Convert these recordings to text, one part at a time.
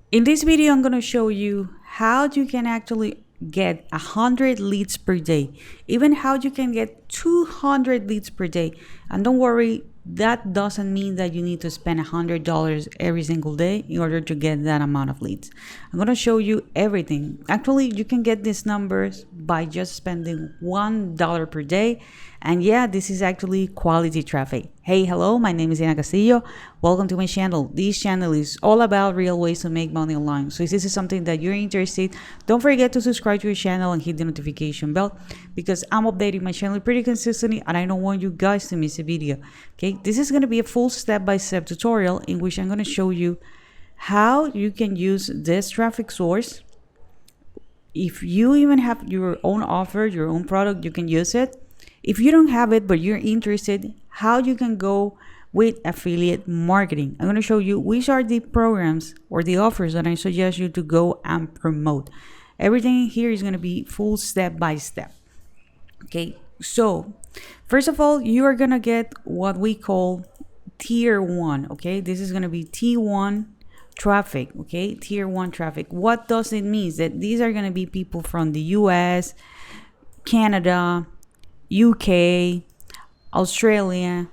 In this video, I'm going to show you how you can actually get 100 leads per day, even how you can get 200 leads per day. And don't worry, that doesn't mean that you need to spend $100 every single day in order to get that amount of leads. I'm going to show you everything. Actually, you can get these numbers by just spending $1 per day. And yeah, this is actually quality traffic. Hey, hello, my name is Castillo. Welcome to my channel. This channel is all about real ways to make money online. So if this is something that you're interested, don't forget to subscribe to your channel and hit the notification bell, because I'm updating my channel pretty consistently and I don't want you guys to miss a video. Okay, this is going to be a full step-by-step tutorial in which I'm going to show you how you can use this traffic source. If you even have your own offer, your own product, you can use it. If you don't have it but you're interested, how you can go with affiliate marketing. I'm going to show you which are the programs or the offers that I suggest you to go and promote. Everything here is going to be full step by step. Okay, so first of all, you are going to get what we call tier 1. Okay, this is going to be T1 traffic. Okay, tier 1 traffic. What does it mean? That these are going to be people from the US, Canada, UK, Australia,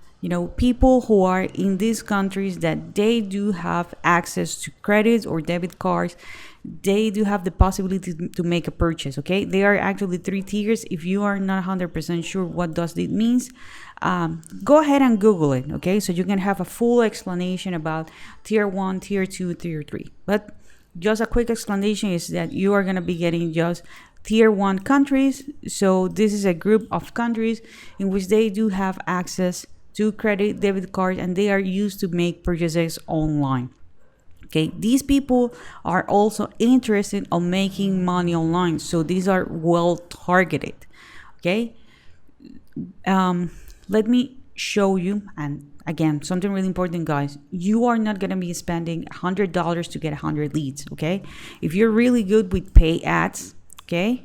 people who are in these countries that they do have access to credits or debit cards. They do have the possibility to make a purchase. Okay, there are actually 3 tiers. If you are not 100% sure what does it means, go ahead and Google it. Okay, so you can have a full explanation about tier 1, tier 2, tier 3. But just a quick explanation is that you are going to be getting just tier 1 countries. So this is a group of countries in which they do have access to credit, debit cards, and they are used to make purchases online. Okay, these people are also interested in making money online, so these are well targeted. Okay, let me show you. And again, something really important, guys, you are not going to be spending $100 to get 100 leads. Okay, if you're really good with pay ads, okay,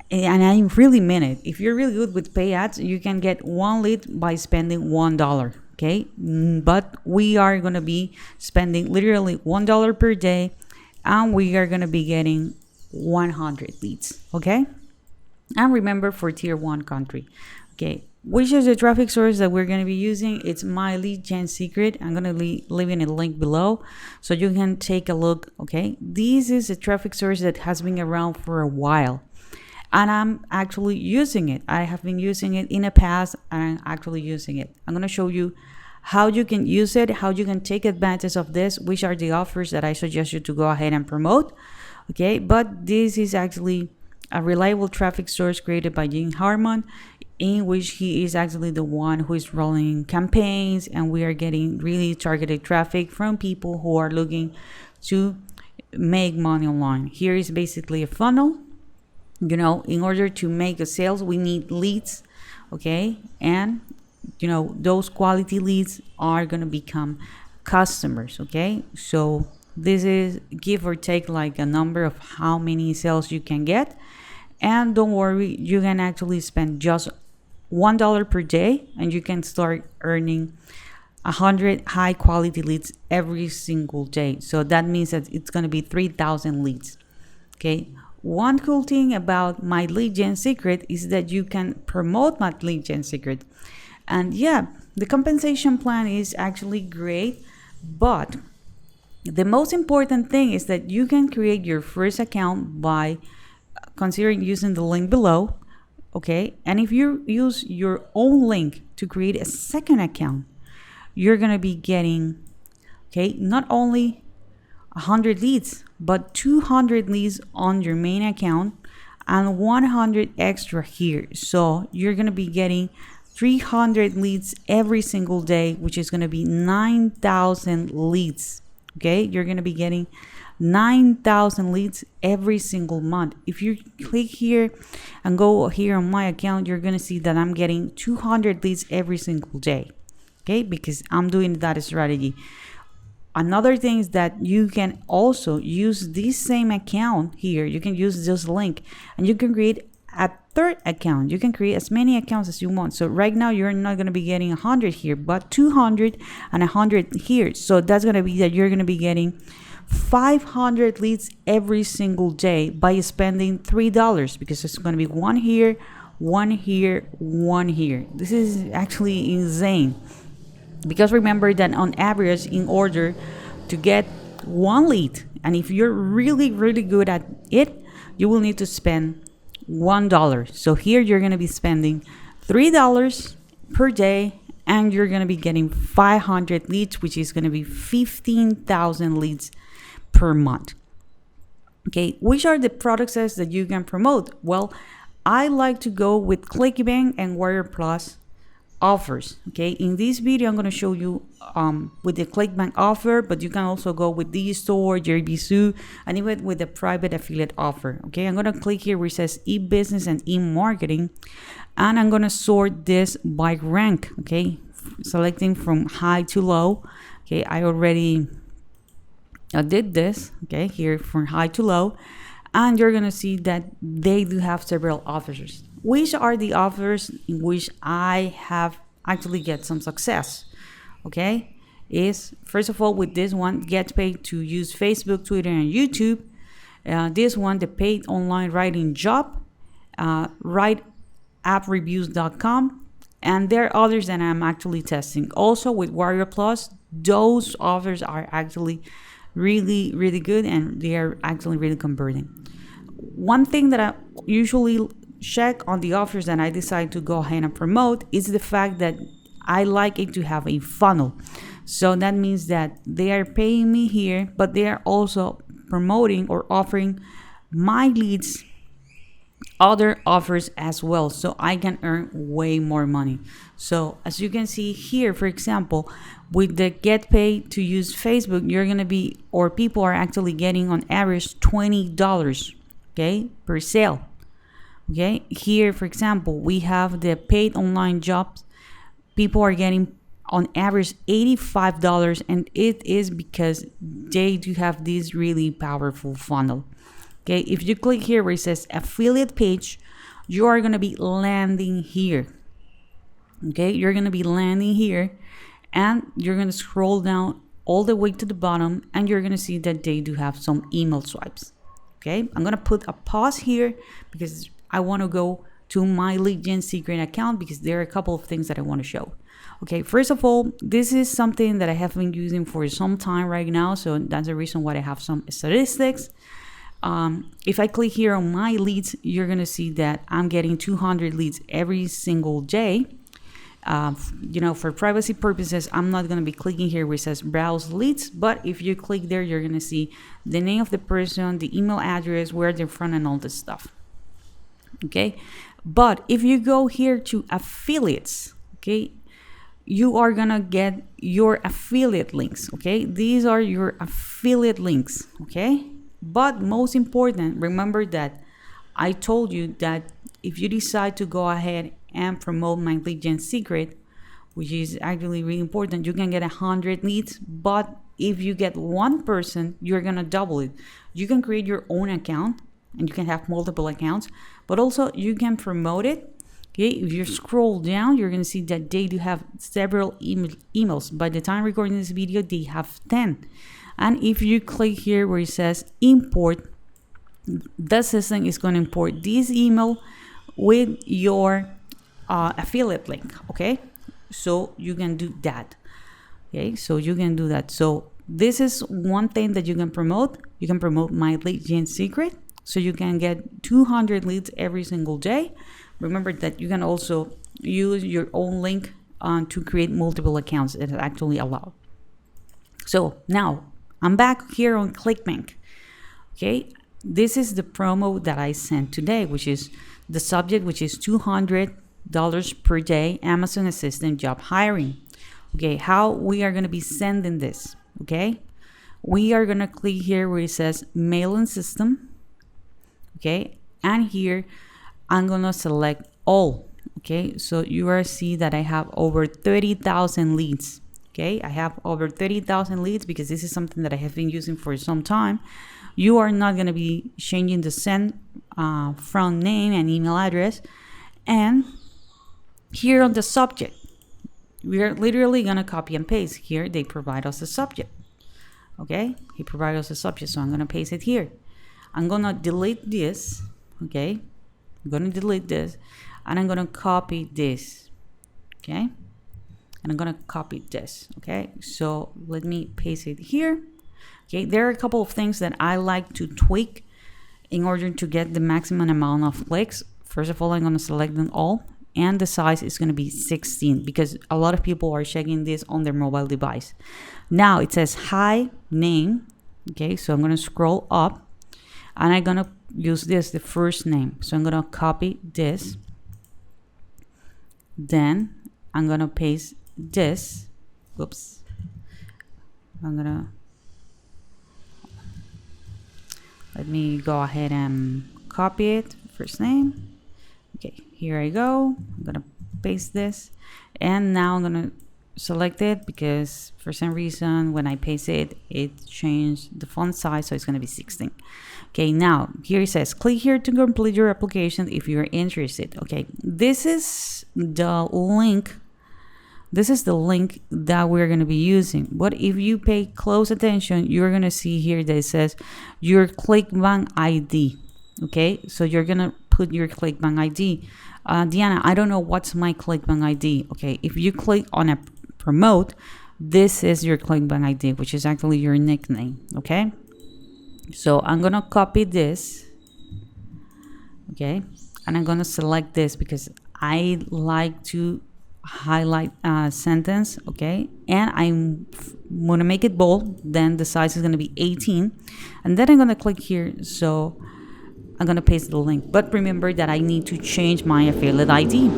and I really mean it, if you're really good with pay ads, you can get 1 lead by spending $1. Okay, but we are going to be spending literally $1 per day, and we are going to be getting 100 leads. Okay, and remember, for tier 1 country, okay, which is the traffic source that we're going to be using? It's my lead gen secret. I'm going to be leaving a link below so you can take a look. Okay, this is a traffic source that has been around for a while, and I'm actually using it. I have been using it in the past, and I'm actually using it. I'm going to show you how you can use it, how you can take advantage of this, which are the offers that I suggest you to go ahead and promote. Okay, but this is actually a reliable traffic source created by Jim Harmon, in which he is actually the one who is running campaigns, and we are getting really targeted traffic from people who are looking to make money online. Here is basically a funnel. In order to make a sales, we need leads. Okay, and those quality leads are going to become customers. Okay, so this is give or take like a number of how many sales you can get. And don't worry, you can actually spend just $1 per day and you can start earning 100 high quality leads every single day. So that means that it's going to be 3,000 leads. Okay, one cool thing about my lead gen secret is that you can promote my lead gen secret. And yeah, the compensation plan is actually great, but the most important thing is that you can create your first account by considering using the link below. Okay, and if you use your own link to create a second account, you're going to be getting, okay, not only 100 leads, but 200 leads on your main account and 100 extra here. So you're going to be getting 300 leads every single day, which is going to be 9,000 leads. Okay, you're going to be getting 9,000 leads every single month. If you click here and go here on my account, you're going to see that I'm getting 200 leads every single day. Okay, because I'm doing that strategy. Another thing is that you can also use this same account here. You can use this link and you can create a third account. You can create as many accounts as you want. So right now you're not going to be getting 100 here, but 200 and 100 here. So that's going to be that you're going to be getting 500 leads every single day by spending $3, because it's going to be one here, one here, one here. This is actually insane, because remember that on average, in order to get one lead, and if you're really, really good at it, you will need to spend $1. So here you're going to be spending $3 per day, and you're going to be getting 500 leads, which is going to be 15,000 leads per month. Okay, which are the products that you can promote? Well, I like to go with ClickBank and Warrior Plus offers. Okay, in this video I'm going to show you with the ClickBank offer, but you can also go with D-Store, JBSU, and even with the private affiliate offer. Okay, I'm going to click here where it says e-business and e-marketing, and I'm going to sort this by rank. Okay, selecting from high to low. Okay, I already did this. Okay, here from high to low, and you're going to see that they do have several offers. Which are the offers in which I have actually get some success? Okay, is first of all with this one, get paid to use Facebook, Twitter, and YouTube. This one, the paid online writing job, writeappreviews.com, and there are others that I'm actually testing. Also with Warrior Plus, those offers are actually really, really good, and they are actually really converting. One thing that I usually check on the offers that I decide to go ahead and promote is the fact that I like it to have a funnel. So that means that they are paying me here, but they are also promoting or offering my leads other offers as well, so I can earn way more money. So as you can see here, for example, with the get paid to use Facebook, you're gonna be, or people are actually getting on average $20, okay, per sale. Okay, here, for example, we have the paid online jobs. People are getting on average $85, and it is because they do have this really powerful funnel. Okay, if you click here where it says affiliate page, you are going to be landing here. Okay, you're going to be landing here, and you're going to scroll down all the way to the bottom, and you're going to see that they do have some email swipes. Okay, I'm going to put a pause here because I want to go to my lead gen secret account, because there are a couple of things that I want to show. Okay, first of all, this is something that I have been using for some time right now, so that's the reason why I have some statistics. If I click here on my leads, you're gonna see that I'm getting 200 leads every single day. For privacy purposes, I'm not gonna be clicking here where it says browse leads, but if you click there, you're gonna see the name of the person, the email address, where they're from, and all this stuff. Okay, but if you go here to affiliates, okay, you are gonna get your affiliate links. Okay, these are your affiliate links. Okay, but most important, remember that I told you that if you decide to go ahead and promote my lead gen secret, which is actually really important, you can get 100 leads, but if you get one person, you're gonna double it. You can create your own account, and you can have multiple accounts, but also you can promote it. Okay, if you scroll down, you're going to see that they do have several emails. By the time recording this video, they have 10. And if you click here where it says import, the system is going to import this email with your affiliate link. Okay, so you can do that. Okay, so you can do that. So this is one thing that you can promote. You can promote my lead gen secret, so you can get 200 leads every single day. Remember that you can also use your own link to create multiple accounts. It is actually allowed. So now I'm back here on ClickBank. Okay, this is the promo that I sent today, which is the subject, which is $200 per day Amazon assistant job hiring. Okay, how we are going to be sending this? Okay, we are going to click here where it says mailing system. Okay, and here I'm gonna select all. Okay, so you are see that I have over 30,000 leads. Okay, I have over 30,000 leads because this is something that I have been using for some time. You are not gonna be changing the send from name and email address. And here on the subject, we are literally gonna copy and paste. Here they provide us a subject. Okay, he provided us a subject, so I'm gonna paste it here. I'm gonna delete this. Okay, I'm gonna delete this, and I'm gonna copy this. Okay, and I'm gonna copy this. Okay, so let me paste it here. Okay, there are a couple of things that I like to tweak in order to get the maximum amount of clicks. First of all, I'm gonna select them all, and the size is gonna be 16 because a lot of people are checking this on their mobile device. Now it says hi name. Okay, so I'm gonna scroll up, and I'm gonna use this, the first name. So I'm gonna copy this. Then I'm gonna paste this. Whoops. Let me go ahead and copy it. First name. Okay, here I go. I'm gonna paste this, and now I'm gonna select it because for some reason when I paste it, it changed the font size, so it's gonna be 16. Okay, now here it says click here to complete your application if you're interested. Okay, this is the link. This is the link that we're going to be using. But if you pay close attention, you're going to see here that it says your ClickBank ID. Okay, so you're going to put your ClickBank ID. Diana, I don't know what's my ClickBank ID. Okay, if you click on a promote, this is your ClickBank ID, which is actually your nickname. Okay, so I'm going to copy this. Okay, and I'm going to select this because I like to highlight a sentence. Okay, and I'm gonna make it bold, then the size is gonna be 18, and then I'm gonna click here, so I'm gonna paste the link. But remember that I need to change my affiliate ID.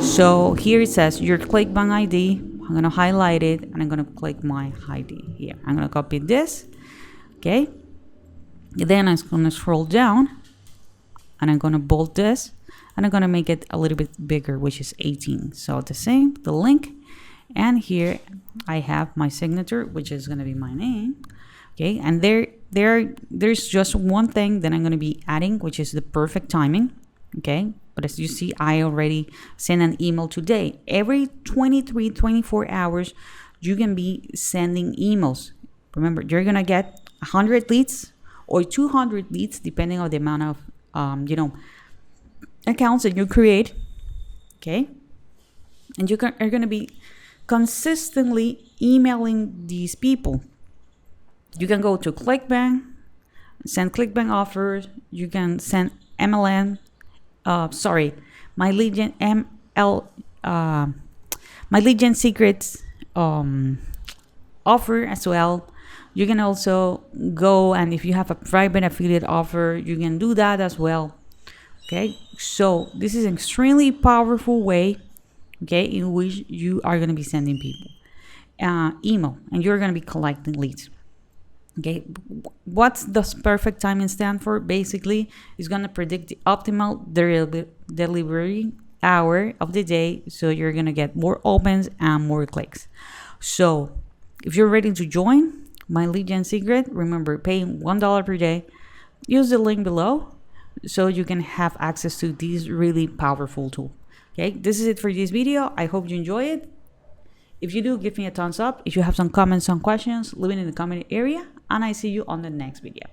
So here it says your ClickBank ID. I'm gonna highlight it, and I'm gonna click my ID here. I'm gonna copy this. Okay, then I'm gonna scroll down, and I'm gonna bold this, and I'm gonna make it a little bit bigger, which is 18. So the same, the link, and here I have my signature, which is gonna be my name. Okay, and there's just one thing that I'm gonna be adding, which is the perfect timing. Okay, but as you see, I already sent an email today. Every 24 hours, you can be sending emails. Remember, you're gonna get 100 leads or 200 leads, depending on the amount of accounts that you create. Okay, and are going to be consistently emailing these people. You can go to ClickBank, send ClickBank offers. You can send MLM. My lead gen my lead gen secrets offer as well. You can also go, and if you have a private affiliate offer, you can do that as well. Okay, so this is an extremely powerful way, okay, in which you are going to be sending people email, and you're going to be collecting leads. Okay, what's the perfect timing stand for? Basically, it's going to predict the optimal delivery hour of the day, so you're going to get more opens and more clicks. So if you're ready to join my lead gen secret, remember, paying $1 per day. Use the link below so you can have access to this really powerful tool. Okay, this is it for this video. I hope you enjoy it. If you do, give me a thumbs up. If you have some comments, some questions, leave it in the comment area, and I see you on the next video.